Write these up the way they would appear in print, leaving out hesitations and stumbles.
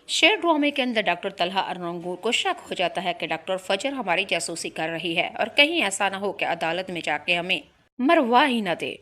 शेर ड्रामे के अंदर डॉक्टर तलहा और रंगूर को शक हो जाता है कि डॉक्टर फजर हमारी जासूसी कर रही है और कहीं ऐसा ना हो कि अदालत में जाके हमें मरवा ही न दे।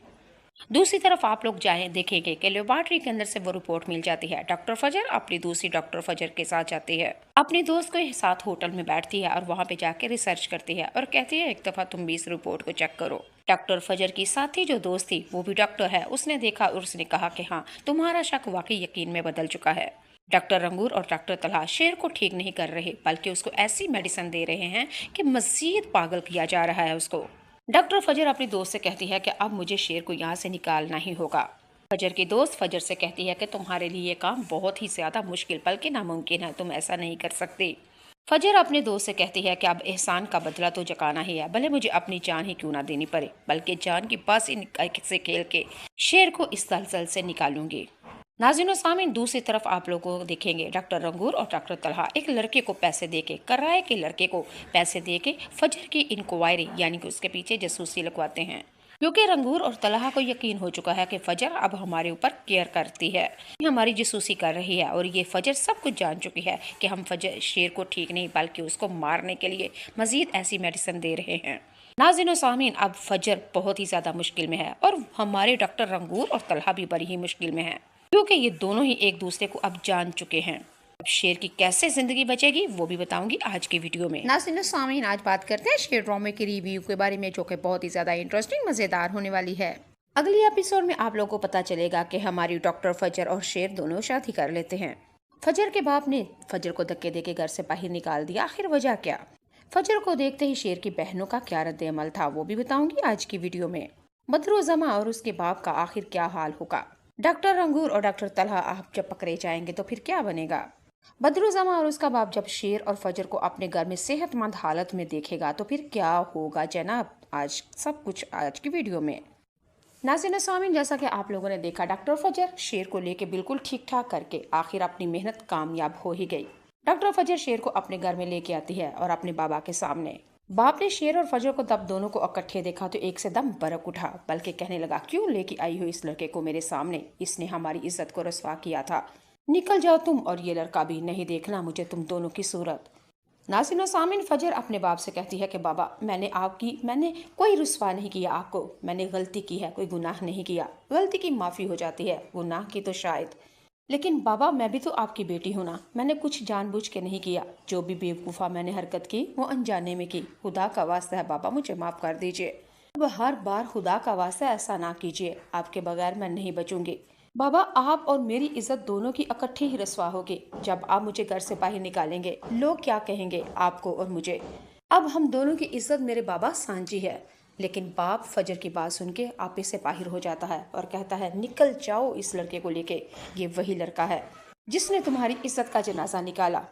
दूसरी तरफ आप लोग जाए देखेंगे कि लेबोरेटरी के अंदर से वो रिपोर्ट मिल जाती है। डॉक्टर फजर अपनी दूसरी डॉक्टर फजर के साथ जाती है, अपनी दोस्त के साथ होटल में बैठती है और वहां पे जाके रिसर्च करती है और कहती है एक दफा तुम भी इस रिपोर्ट को चेक करो। डॉक्टर फजर की साथी जो दोस्त थी वो भी डॉक्टर है, उसने देखा और उसने कहा कि हाँ तुम्हारा शक वाकई यकीन में बदल चुका है। डॉक्टर रंगूर और डॉक्टर तलहा शेर को ठीक नहीं कर रहे बल्कि उसको ऐसी मेडिसिन दे रहे हैं कि मजीद पागल किया जा रहा है उसको। डॉक्टर फजर अपनी दोस्त से कहती है कि अब मुझे शेर को यहाँ से निकालना ही होगा। फजर की दोस्त फजर से कहती है कि तुम्हारे लिए ये काम बहुत ही ज्यादा मुश्किल बल्कि नामुमकिन है, तुम ऐसा नहीं कर सकती। फजर अपने दोस्त से कहती है कि अब एहसान का बदला तो चुकाना ही है, भले मुझे अपनी जान ही क्यों ना देनी पड़े, बल्कि जान की बाजी से खेल के शेर को इस दलदल से निकालूंगी। नाज़रीन और सामीन, दूसरी तरफ आप लोगों को देखेंगे डॉक्टर रंगूर और डॉक्टर तलहा एक लड़के को पैसे देके किराए के लड़के को पैसे देके फजर की इंक्वायरी यानी कि उसके पीछे जासूसी लगवाते हैं, क्योंकि रंगूर और तलहा को यकीन हो चुका है कि फजर अब हमारे ऊपर केयर करती है, हमारी जासूसी कर रही है और ये फजर सब कुछ जान चुकी है कि हम फजर शेर को ठीक नहीं बल्कि उसको मारने के लिए मजीद ऐसी मेडिसिन दे रहे हैं। नाज़रीन और सामीन, अब फजर बहुत ही ज्यादा मुश्किल में है और हमारे डॉक्टर रंगूर और तलहा भी बड़ी ही मुश्किल में है, क्योंकि ये दोनों ही एक दूसरे को अब जान चुके हैं। अब शेर की कैसे जिंदगी बचेगी वो भी बताऊंगी आज की वीडियो में। नाज़रीन सामीन, आज बात करते हैं शेर ड्रामे के रिव्यू के बारे में, जो कि बहुत ही ज्यादा इंटरेस्टिंग मजेदार होने वाली है। अगली एपिसोड में आप लोगों को पता चलेगा कि हमारी डॉक्टर फजर और शेर दोनों शादी कर लेते हैं। फजर के बाप ने फजर को धक्के देके घर से बाहर निकाल दिया, आखिर वजह क्या? फजर को देखते ही शेर की बहनों का क्या रद्द अमल था वो भी बताऊंगी आज की वीडियो में। बदरुज़्ज़मा और उसके बाप का आखिर क्या हाल होगा? डॉक्टर रंगूर और डॉक्टर तलहा आप जब पकड़े जाएंगे तो फिर क्या बनेगा? बदरुज़्ज़मा और उसका बाप जब शेर और फजर को अपने घर में सेहतमंद हालत में देखेगा तो फिर क्या होगा जनाब? आज सब कुछ आज की वीडियो में। नाज़रीन सामीन, जैसा कि आप लोगों ने देखा डॉक्टर फजर शेर को लेके बिल्कुल ठीक ठाक करके आखिर अपनी मेहनत कामयाब हो ही गई। डॉक्टर फजर शेर को अपने घर में लेके आती है और अपने बाबा के सामने। बाप ने शेर और फजर को तब दोनों को इकट्ठे देखा तो एक से दम बरक उठा, बल्कि कहने लगा क्यों लेके आई हो इस लड़के को मेरे सामने, इसने हमारी इज्जत को रसवा किया था, निकल जाओ तुम और ये लड़का भी, नहीं देखना मुझे तुम दोनों की सूरत। नाज़रीन और सामीन, फजर अपने बाप से कहती है कि बाबा मैंने कोई रुसवा नहीं किया आपको, मैंने गलती की है, कोई गुनाह नहीं किया, गलती की माफ़ी हो जाती है, गुनाह की तो शायद, लेकिन बाबा मैं भी तो आपकी बेटी हूँ ना, मैंने कुछ जानबूझ के नहीं किया, जो भी बेवकूफ़ा मैंने हरकत की वो अनजाने में की, खुदा का वास्ता है बाबा मुझे माफ़ कर दीजिए। अब हर बार खुदा का वास्ता ऐसा ना कीजिए, आपके बगैर मैं नहीं बचूंगी। बाबा आप और मेरी इज्जत दोनों की इकट्ठी ही रसवा होगी, जब आप मुझे घर से बाहर निकालेंगे लोग क्या कहेंगे आपको और मुझे। अब हम दोनों की इज्जत मेरे बाबा सांझी है। लेकिन बाप फजर की बात सुन के आपे से बाहर हो जाता है और कहता है निकल जाओ इस लड़के को लेके, ये वही लड़का है जिसने तुम्हारी इज्जत का जनाजा निकाला।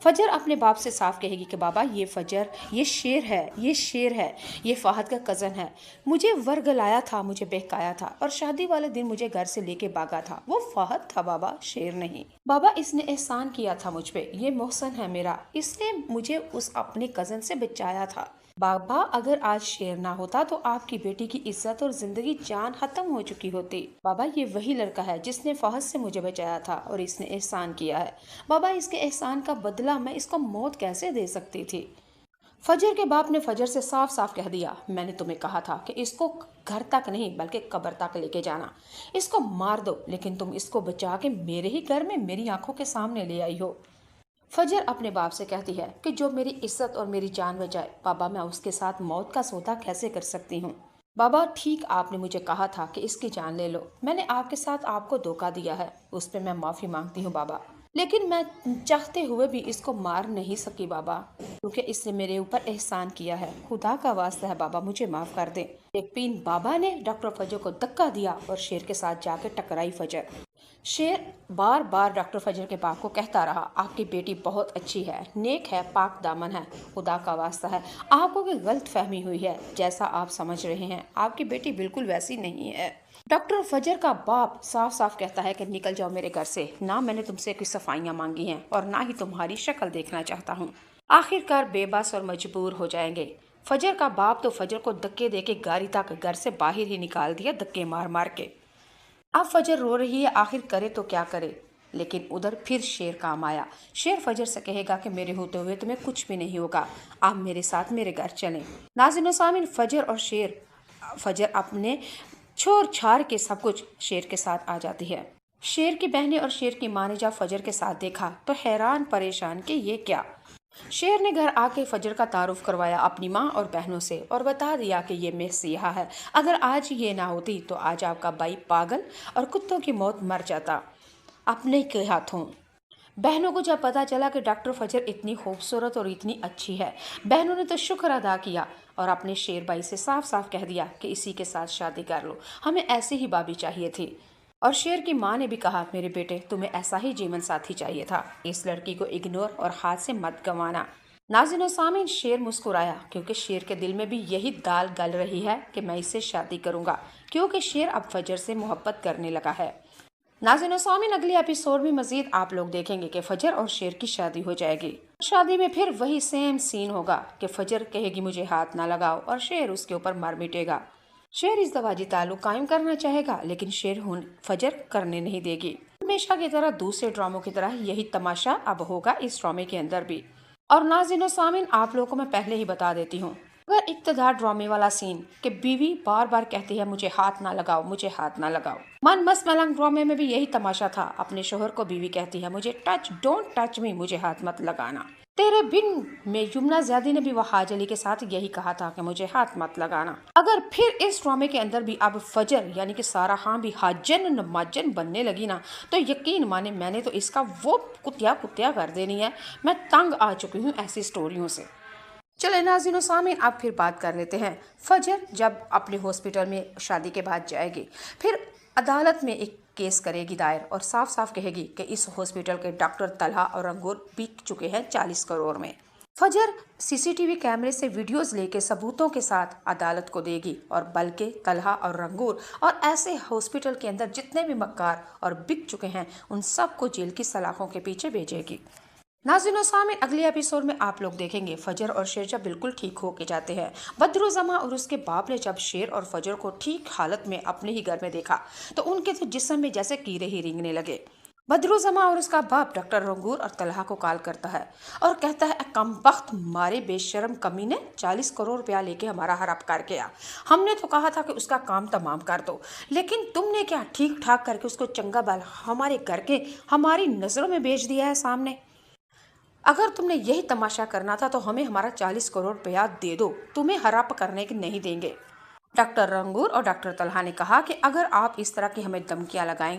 फजर अपने बाप से साफ कहेगी कि बाबा ये फजर ये शेर है, ये शेर है, ये फाहद का कज़न है, मुझे वर्गलाया था, मुझे बहकाया था और शादी वाले दिन मुझे घर से लेके भागा था, वो फाहद था बाबा, शेर नहीं। बाबा इसने एहसान किया था मुझ पे, ये मोहसन है मेरा, इसने मुझे उस अपने कज़न से बचाया था। बाबा अगर आज शेर ना होता तो आपकी बेटी की इज्जत और जिंदगी जान खत्म हो चुकी होती। बाबा ये वही लड़का है जिसने फहद से मुझे बचाया था और इसने एहसान किया है। बाबा इसके एहसान का बदला मैं इसको मौत कैसे दे सकती थी? फजर के बाप ने फजर से साफ साफ कह दिया मैंने तुम्हें कहा था कि इसको घर तक नहीं बल्कि कब्र तक लेके जाना, इसको मार दो, लेकिन तुम इसको बचा के मेरे ही घर में मेरी आंखों के सामने ले आई हो। फजर अपने बाप से कहती है कि जो मेरी इज्जत और मेरी जान बचाए, बाबा मैं उसके साथ मौत का सौदा कैसे कर सकती हूँ? बाबा ठीक आपने मुझे कहा था कि इसकी जान ले लो, मैंने आपके साथ आपको धोखा दिया है, उस पर मैं माफ़ी मांगती हूँ बाबा, लेकिन मैं चाहते हुए भी इसको मार नहीं सकी बाबा, क्योंकि इसने मेरे ऊपर एहसान किया है, खुदा का वास्ता है बाबा मुझे माफ़ कर दें। लेकिन बाबा ने डॉक्टर फजर को धक्का दिया और शेर के साथ जाकर टकराई फजर। शेर बार बार डॉक्टर फजर के बाप को कहता रहा आपकी बेटी बहुत अच्छी है, नेक है, पाक दामन है, खुदा का वास्ता है आपको कोई गलत फहमी हुई है, जैसा आप समझ रहे हैं आपकी बेटी बिल्कुल वैसी नहीं है। डॉक्टर फजर का बाप साफ साफ कहता है कि निकल जाओ मेरे घर से, ना मैंने तुमसे कोई सफाइयाँ मांगी हैं और ना ही तुम्हारी शक्ल देखना चाहता हूँ। आखिरकार बेबस और मजबूर हो जाएंगे। फजर का बाप तो फजर को धक्के देके गाड़ी तक घर से बाहर ही निकाल दिया, धक्के मार मार के। अब फजर रो रही है, आखिर करे तो क्या करे? लेकिन उधर फिर शेर काम आया। शेर फजर से कहेगा कि मेरे होते हुए तुम्हें कुछ भी नहीं होगा, आप मेरे साथ मेरे घर चलें। नाज़रीन सामीन, फजर अपने छोर छार के सब कुछ शेर के साथ आ जाती है। शेर की बहनें और शेर की माँ ने जब फजर के साथ देखा तो हैरान परेशान कि ये क्या। शेर ने घर आके फजर का तारुफ करवाया अपनी माँ और बहनों से और बता दिया कि ये मसीहा है। अगर आज ये ना होती तो आज आपका भाई पागल और कुत्तों की मौत मर जाता अपने के हाथों। बहनों को जब पता चला कि डॉक्टर फजर इतनी खूबसूरत और इतनी अच्छी है, बहनों ने तो शुक्र अदा किया और अपने शेर भाई से साफ साफ कह दिया कि इसी के साथ शादी कर लो, हमें ऐसी ही भाभी चाहिए थी। और शेर की माँ ने भी कहा, मेरे बेटे तुम्हें ऐसा ही जीवन साथी चाहिए था, इस लड़की को इग्नोर और हाथ से मत गंवाना। नाज़रीन सामीन, शेर मुस्कुराया क्योंकि शेर के दिल में भी यही दाल गल रही है कि मैं इससे शादी करूंगा, क्योंकि शेर अब फजर से मोहब्बत करने लगा है। नाज़रीन सामीन, अगले एपिसोड में मजीद आप लोग देखेंगे कि फजर और शेर की शादी हो जाएगी। शादी में फिर वही सेम सीन होगा कि फजर कहेगी मुझे हाथ ना लगाओ और शेर उसके ऊपर मर मिटेगा। शेर इस दवाजी ताल्लुक कायम करना चाहेगा लेकिन शेर फजर करने नहीं देगी। हमेशा की तरह दूसरे ड्रामों की तरह यही तमाशा अब होगा इस ड्रामे के अंदर भी। और नाज़रीन सामीन, आप लोगों को मैं पहले ही बता देती हूँ, अगर इक़्तिदार ड्रामे वाला सीन कि बीवी बार बार कहती है मुझे हाथ ना लगाओ, मुझे हाथ ना लगाओ। मन मस्त मलंग ड्रामे में भी यही तमाशा था, अपने शोहर को बीवी कहती है मुझे डोंट टच मी, मुझे हाथ मत लगाना। तेरे बिन में यमुना ज़ैदी ने भी वहाज अली के साथ यही कहा था कि मुझे हाथ मत लगाना। अगर फिर इस ड्रामे के अंदर भी अब फजर यानी कि सारा खान भी हाजन नमाजन बनने लगी ना, तो यकीन माने मैंने तो इसका वो कुतिया कुतिया कर देनी है। मैं तंग आ चुकी हूँ ऐसी स्टोरियों से। चले नाज़रीन सामीन, अब फिर बात कर लेते हैं। फजर जब अपने हॉस्पिटल में शादी के बाद जाएगी, फिर अदालत में एक केस करेगी दायर और साफ साफ कहेगी कि इस हॉस्पिटल के डॉक्टर तलहा और अंगूर बिक चुके हैं 40 करोड़ में। फजर सीसीटीवी कैमरे से वीडियोस लेके सबूतों के साथ अदालत को देगी और बल्कि तलहा और रंगूर और ऐसे हॉस्पिटल के अंदर जितने भी मक्कार और बिक चुके हैं उन सबको जेल की सलाखों के पीछे भेजेगी। नाज़रीन सामीन, अगले एपिसोड में आप लोग देखेंगे फजर और शेर जब बिल्कुल ठीक होके जाते हैं। बदरुज़मा और उसके बाप ने जब शेर और फजर को ठीक हालत में अपने ही घर में देखा तो उनके तो जिस्म में जैसे कीड़े ही रेंगने लगे। बदरुज़मा और उसका बाप डॉक्टर रंगूर और तलहा को कॉल करता है और कहता है, कमबख्त मारे बेशरम कमीने 40 करोड़ रुपया लेके हमारा हड़प कर गया। हमने तो कहा था कि उसका काम तमाम कर दो, लेकिन तुमने क्या ठीक ठाक करके उसको चंगा बाल हमारे घर के हमारी नज़रों में बेच दिया है सामने। अगर तुमने यही तमाशा करना था तो हमें हमारा 40 करोड़ रुपया दे दो, तुम्हें हड़प करने के नहीं देंगे। डॉक्टर रंगूर और डॉक्टर तलहा ने कहा कि अगर आप इस तरह की हमें धमकियां लगाएंगे